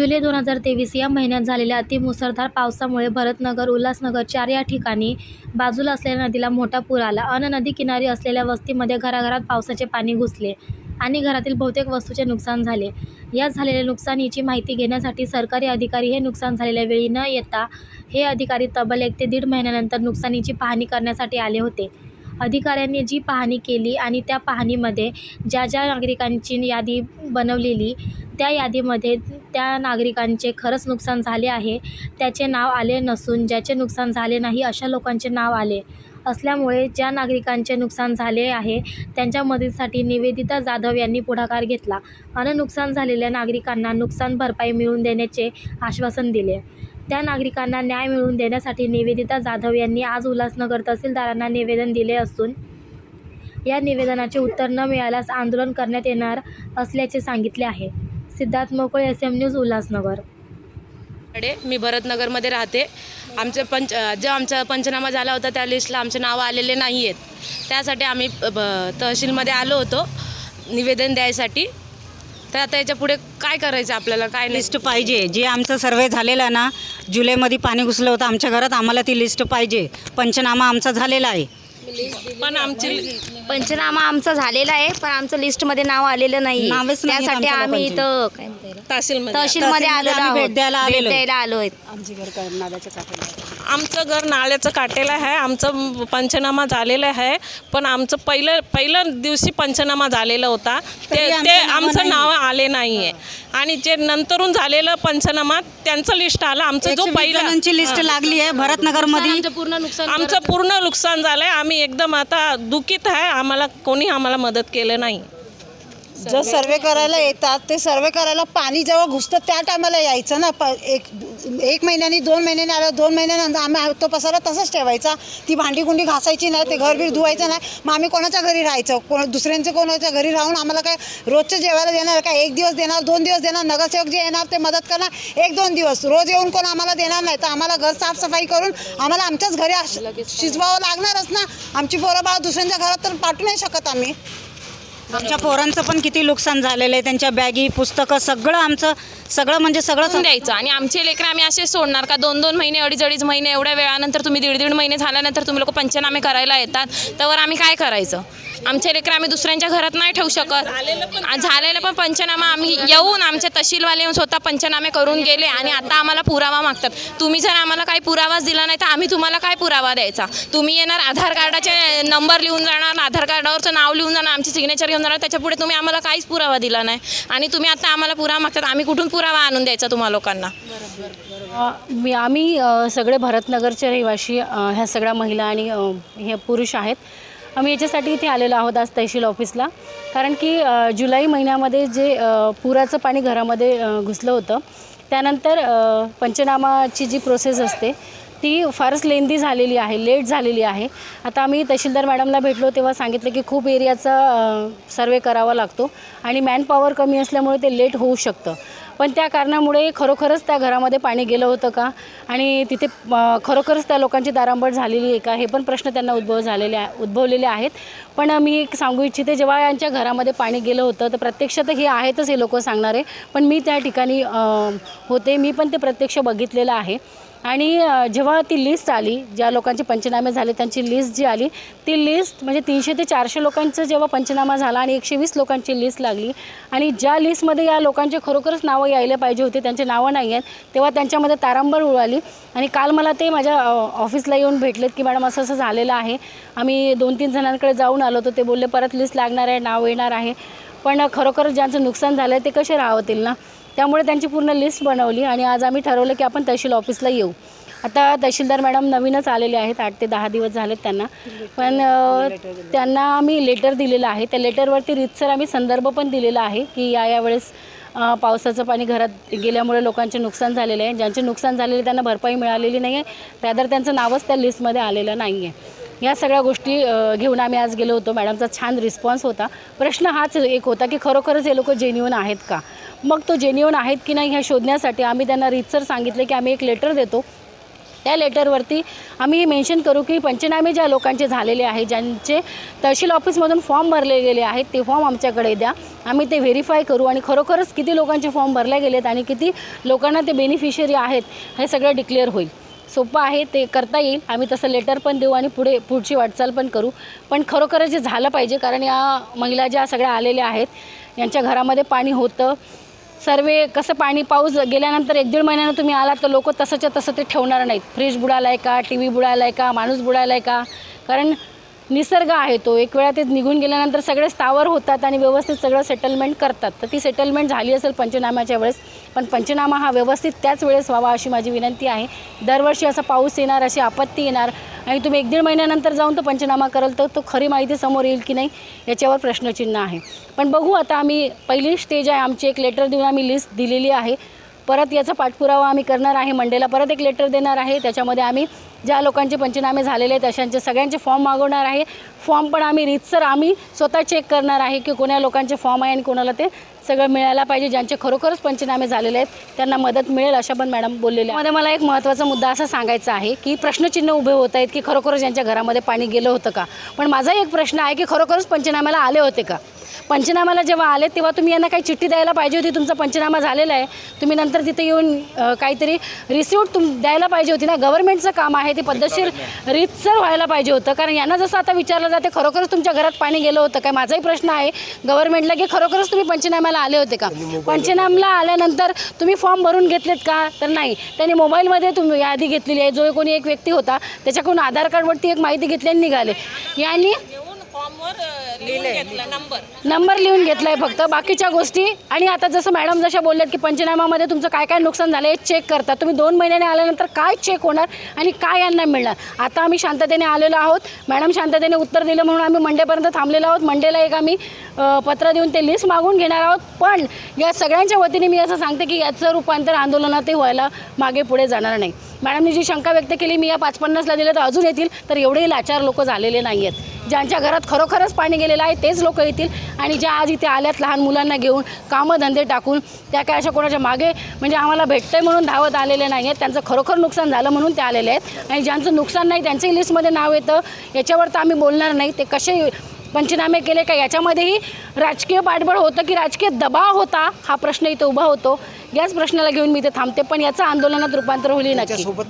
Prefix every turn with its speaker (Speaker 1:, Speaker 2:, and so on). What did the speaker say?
Speaker 1: जुलै 2023 या महिन्यात झालेल्या अतिमुसळधार पावसामुळे भरतनगर, उल्हासनगरच्या या ठिकाणी बाजूला असलेल्या नदीला मोठा पूर आला अन नदी किनारी असलेल्या वस्तीमध्ये घराघरात पावसाचे पाणी घुसले आणि घरातील बहुतेक वस्तूंचे नुकसान झाले। या झालेल्या नुकसानीची माहिती घेण्यासाठी सरकारी अधिकारी हे नुकसान झालेल्या वेळी न येता हे अधिकारी तब्बल 1 ते दीड महिन्यानंतर नुकसानीची पाहणी करण्यासाठी आले होते। अधिकाऱ्यांनी जी पाहणी केली आणि त्या पाहणीमध्ये ज्या नागरिकांची यादी बनवलेली त्या यादीमध्ये त्या नागरिकांचे खरंच नुकसान झाले आहे त्याचे नाव आले नसून ज्याचे नुकसान झाले नाही अशा लोकांचे नाव आले असल्यामुळे ज्या नागरिकांचे नुकसान झाले आहे त्यांच्या मदतीसाठी निवेदिता जाधव यांनी पुढाकार घेतला आणि नुकसान झालेल्या नागरिकांना नुकसान भरपाई मिळवून देण्याचे आश्वासन दिले। त्या नागरिकांना न्याय मिळवून देण्यासाठी निवेदिता जाधव यांनी आज उल्हासनगर तहसीलदारांना निवेदन दिले असून या निवेदनाचे उत्तर न मिळाल्यास आंदोलन करण्यात येणार असल्याचे सांगितले आहे। सिद्धार्थ मोकळे, SM न्यूज, उल्हासनगर।
Speaker 2: मी भरतनगरमध्ये राहते। जो आमचा पंचनामा झाला होता त्या लिस्टला आमचे नाव आलेले नाही आहेत, त्यासाठी आम्ही तहसीलमध्ये आलो होतो निवेदन द्यायसाठी। तर आता याच्या पुढे काय करायचं आपल्याला? काय
Speaker 3: लिस्ट पाहिजे? जे आमचं सर्वे झालेला ना, जुलैमध्ये पाणी घुसलं होतं आमच्या घरात, आम्हाला ती लिस्ट पाहिजे। पंचनामा आमचा झालेला आहे
Speaker 2: पण आमची
Speaker 4: पंचनामा आमचा झालेला आहे पण आमचं लिस्टमध्ये नाव आलेलं नाही। त्यासाठी आम्ही इथं तहसीलमध्ये
Speaker 3: भेट द्यायला
Speaker 4: आलोय।
Speaker 5: आमचं घर नाल्याचं काटेलं आहे। आमचं पंचनामा झालेलं आहे पण आमचं पहिलं दिवशी पंचनामा झालेला होता ते आमचं नाव आले नाही आहे आणि जे नंतरून झालेलं पंचनामा त्यांचं लिस्ट आलं। आमचं जो पहिल्यांची
Speaker 3: लिस्ट लागली आहे भरतनगरमध्ये,
Speaker 5: आमचं पूर्ण नुकसान झालं आहे। आम्ही एकदम आता दुःखित आहे, कोणी आम्हाला मदत केलं नाही।
Speaker 6: जो सर्वे करायला येतात ते सर्वे करायला पाणी जेव्हा घुसतं त्या टायमाला यायचं ना। एक महिन्यानी 2 महिन्यानी आलं, 2 महिन्यानंतर आम्ही तो पसारा तसंच ठेवायचा, ती भांडी कुंडी घासायची नाही, ते घरबीर धुवायचं नाही। मग आम्ही कोणाच्या घरी राहायचं? दुसऱ्यांच्या कोणाच्या घरी राहून आम्हाला काय रोजचं जेवायला देणार काय? 1 दिवस देणार, 2 दिवस देणार? नगरसेवक जे येणार ते मदत करणार 1-2 दिवस, रोज येऊन कोण आम्हाला देणार नाही। तर आम्हाला घर साफसफाई करून आम्हाला आमच्याच घरी शिजवावं लागणारच ना। आमची पोरं बाळ दुसऱ्यांच्या घरात तर पाठवू नाही शकत आम्ही।
Speaker 3: आमच्या पोरांचं पण किती नुकसान झालेलं आहे, त्यांच्या बॅगी, पुस्तकं, सगळं म्हणजे सगळं
Speaker 2: द्यायचं। आणि आमचे लेकरं आम्ही असे सोडणार का? 2-2 महिने, अडीच महिने, एवढ्या वेळानंतर तुम्ही 1.5 महिने झाल्यानंतर तुम्ही लोक पंचनामे करायला येतात, त्यावर आम्ही काय करायचं? आमचे लेकरं आम्ही दुसऱ्यांच्या घरात नाही ठेवू शकत। झालेलं पण पंचनामा आम्ही येऊन आमचे तहसीलवाले येऊन स्वतः पंचनामे करून गेले आणि आता आम्हाला पुरावा मागतात। तुम्ही जर आम्हाला काही पुरावाच दिला नाही तर आम्ही तुम्हाला काय पुरावा द्यायचा? तुम्ही येणार, आधार कार्डाचे नंबर लिहून जाणार, आधार कार्डावरचं नाव लिहून जाणार, आमची सिग्नेचर घेऊन जाणार, त्याच्या पुढे तुम्ही आम्हाला काहीच पुरावा दिला नाही आणि तुम्ही आता आम्हाला पुरावा मागतात। आम्ही कुठून पुरावा आणून द्यायचा तुम्हा लोकांना?
Speaker 7: आम्ही सगळे भरतनगरचे रहिवासी, ह्या सगळ्या महिला आणि हे पुरुष आहेत। आम्ही याच्यासाठी इथे आलेलो आहोत आज तहसील ऑफिसला, कारण की जुलै महिन्यामध्ये जे पुराचं पाणी घरामध्ये घुसलं होतं त्यानंतर पंचनामाची जी प्रोसेस असते ती फारच लेंदी झालेली आहे, लेट झालेली आहे। आता आम्ही तहसीलदार मॅडमला भेटलो तेव्हा सांगितलं की खूप एरियाचा सर्वे करावा लागतो आणि मॅनपॉवर कमी असल्यामुळे ते लेट होऊ शकतं। पण त्या कारणामुळे खरोखरच त्या घरामध्ये पाणी गेलं होतं का आणि तिथे खरोखरच त्या लोकांची तारांबळ झालेली आहे का, हे पण प्रश्न त्यांना उद्भवलेले आहेत। पण मी एक सांगू इच्छिते, जेव्हा यांच्या घरामध्ये पाणी गेलं होतं तर प्रत्यक्षात हे आहेतच हे लोक सांगणारे, पण मी त्या ठिकाणी होते, मी पण ते प्रत्यक्ष बघितलेलं आहे। आणि जेव्हा ती लिस्ट आली, ज्या लोकांचे पंचनामे झाले त्यांची लिस्ट जी आली, ती लिस्ट म्हणजे 300 ते 400 लोकांचं जेव्हा पंचनामा झाला आणि 120 लोकांची लिस्ट लागली आणि ज्या लिस्टमध्ये या लोकांचे खरोखरच नावं यायला पाहिजे होते त्यांचे नावं नाही आहेत, तेव्हा त्यांच्यामध्ये तारांबळ उडाली। आणि काल मला ते माझ्या ऑफिसला येऊन भेटलेत की मॅडम असं असं झालेलं आहे। आम्ही 2-3 जणांकडे जाऊन आलो होतो, ते बोलले परत लिस्ट लागणार आहे, नाव येणार आहे, पण खरोखर ज्यांचं नुकसान झालं आहे ते कसे राहतील ना। त्यामुळे त्यांची पूर्ण लिस्ट बनवली आणि आज आम्ही ठरवलं की आपण तहसील ऑफिसला येऊ। आता तहसीलदार मॅडम नवीनच आलेले आहेत, 8 ते 10 दिवस झालेत त्यांना, पण त्यांना आम्ही लेटर दिलेलं आहे। त्या लेटरवरती रीतसर आम्ही संदर्भ पण दिलेला आहे की यावेळेस पावसाचं पाणी घरात गेल्यामुळे लोकांचे नुकसान झालेलं आहे, ज्यांचे नुकसान झालेले त्यांना भरपाई मिळालेली नाही आहे, रॅदर त्यांचं नावच त्या लिस्टमध्ये आलेलं नाही आहे। या सगळ्या गोष्टी घेऊन आम्ही आज गेलो होतो। मॅडमचा छान रिस्पॉन्स होता। प्रश्न हाच एक होता की खरोखरच हे लोक जेन्युइन आहेत का? मग तो जेन्युइन आहेत की नाही ह्या शोधण्यासाठी आम्ही त्यांना रीतसर सांगितले की आम्ही एक लेटर देतो त्या लेटरवरती आम्ही मेन्शन करू की पंचनामे ज्या लोकांचे झालेले आहे, ज्यांचे तहसील ऑफिसमधून फॉर्म भरले गेले आहेत, ते फॉर्म आमच्याकडे द्या. आम्ही ते व्हेरीफाय करू आणि खरोखरच किती लोकांचे फॉर्म भरले गेलेत आणि किती लोकांना ते बेनिफिशियरी आहेत हे सगळं डिक्लेअर होईल. सोपं आहे, ते करता येईल. आम्ही तसं लेटर पण देऊ आणि पुढची वाटचाल पण करू. पण खरोखरच जे झालं पाहिजे, कारण या महिला ज्या सगळ्या आलेल्या आहेत यांच्या घरामध्ये पाणी होतं. सर्वे कसं पाणी पाऊस गेल्यानंतर 1-1.5 महिन्यानं तुम्ही आलात तर लोक तसंच्या तसं ते ठेवणार नाहीत. फ्रीज बुडाला आहे का, टी व्ही बुडाला आहे का, माणूस बुडाला आहे का, कारण निसर्ग आहे तो. एक वेळा ते निघून गेल्यानंतर सगळे स्थावर होतात आणि व्यवस्थित सगळं सेटलमेंट करतात. तर ती सेटलमेंट झाली असेल पंचनाम्याच्या वेळेस, पण पंचनामा हा व्यवस्थित त्याच वेळेस व्हावा अशी माझी विनंती आहे. दरवर्षी असा पाऊस येणार, अशी आपत्ती येणार आणि तुम्ही 1-1.5 महिन्यानंतर जाऊन तो पंचनामा कराल तर तो खरी माहिती समोर येईल की नाही याच्यावर प्रश्नचिन्ह आहे. पण बघू आता. आम्ही पहिली स्टेज आहे आमची, एक लेटर देऊन आम्ही लिस्ट दिलेली आहे. परत याचा पाठपुरावा आम्ही करणार आहे. मंडेला परत एक लेटर देणार आहे. त्याच्यामध्ये आम्ही ज्या लोकांचे पंचनामे झालेले आहेत अशांचे सगळ्यांचे फॉर्म मागवणार आहे. फॉर्म पण आम्ही रीतसर आम्ही स्वतः चेक करणार आहे की कोणा लोकांचे फॉर्म आहे आणि कोणाला ते सगळं मिळायला पाहिजे. ज्यांचे खरोखरच पंचनामे झालेले आहेत त्यांना मदत मिळेल अशा पण मॅडम बोललेल्या. मध्ये मला एक महत्त्वाचा मुद्दा असा सांगायचा आहे की प्रश्नचिन्ह उभे होत आहेत की खरोखरच यांच्या घरामध्ये पाणी गेलं होतं का. पण माझा एक प्रश्न आहे की खरोखरच पंचनाम्याला आले होते का. पंचनाम्याला जेव्हा आले तेव्हा तुम्ही यांना काही चिठ्ठी द्यायला पाहिजे होती, तुमचा पंचनामा झालेला आहे, तुम्ही नंतर तिथे येऊन काहीतरी रिसिप्ट द्यायला पाहिजे होती ना. गव्हर्नमेंटचं काम आहे, ते पद्धतशीर रीतसर व्हायला पाहिजे होतं. कारण यांना जसं आता विचारलं जाते खरोखरच तुमच्या घरात पाणी गेलं होतं काय. माझाही प्रश्न आहे गव्हर्नमेंटला की खरोखरच तुम्ही पंचनाम्याला आले होते का. पंचनाम्याला आल्यानंतर तुम्ही फॉर्म भरून घेतलेत का, तर नाही. त्यांनी मोबाईलमध्ये तुम्ही यादी घेतलेली आहे. जो कोणी एक व्यक्ती होता त्याच्याकडून आधार कार्डवरती एक माहिती घेतली आणि निघाले. यांनी नंबर लिहून घेतलाय फक्त, बाकीच्या गोष्टी. आणि आता जसं मॅडम जशा बोलल्यात की पंचनाम्यामध्ये तुमचं काय काय नुकसान झालं हे चेक करता. तुम्ही 2 महिन्याने आल्यानंतर काय चेक होणार आणि काय यांना मिळणार. आता आम्ही शांततेने आलेलो आहोत. मॅडम शांततेने उत्तर दिलं म्हणून आम्ही मंडेपर्यंत थांबलेलो आहोत. मंडेला एक आम्ही पत्र देऊन ते लिस्ट मागून घेणार आहोत. पण या सगळ्यांच्या वतीने मी असं सांगते की याचं रूपांतर आंदोलनातही व्हायला मागे पुढे जाणार नाही. मॅडमने जी शंका व्यक्त केली मी या 550ला दिलं तर अजून येतील, तर एवढेही लाचार लोक झालेले नाही आहेत. ज्यांच्या घरात खरोखरच पाणी गेलेलं आहे तेच लोक येतील. आणि ज्या आज इथे आल्यात लहान मुलांना घेऊन कामं धंदे टाकून, त्या काय अशा कोणाच्या मागे म्हणजे आम्हाला भेटतंय म्हणून धावत आलेले नाही आहेत. त्यांचं खरोखर नुकसान झालं म्हणून ते आलेले आहेत. आणि ज्यांचं नुकसान नाही त्यांचंही लिस्टमध्ये नाव येतं, याच्यावर तर आम्ही बोलणार नाही. ते कसे पंचनामे केले का याच्यामध्येही राजकीय पाठबळ होतं की राजकीय दबाव होता, हा प्रश्न इथे उभा होतो. याच प्रश्नाला घेऊन मी इथे थांबते. पण याचं आंदोलनात रूपांतर होईल नक्की.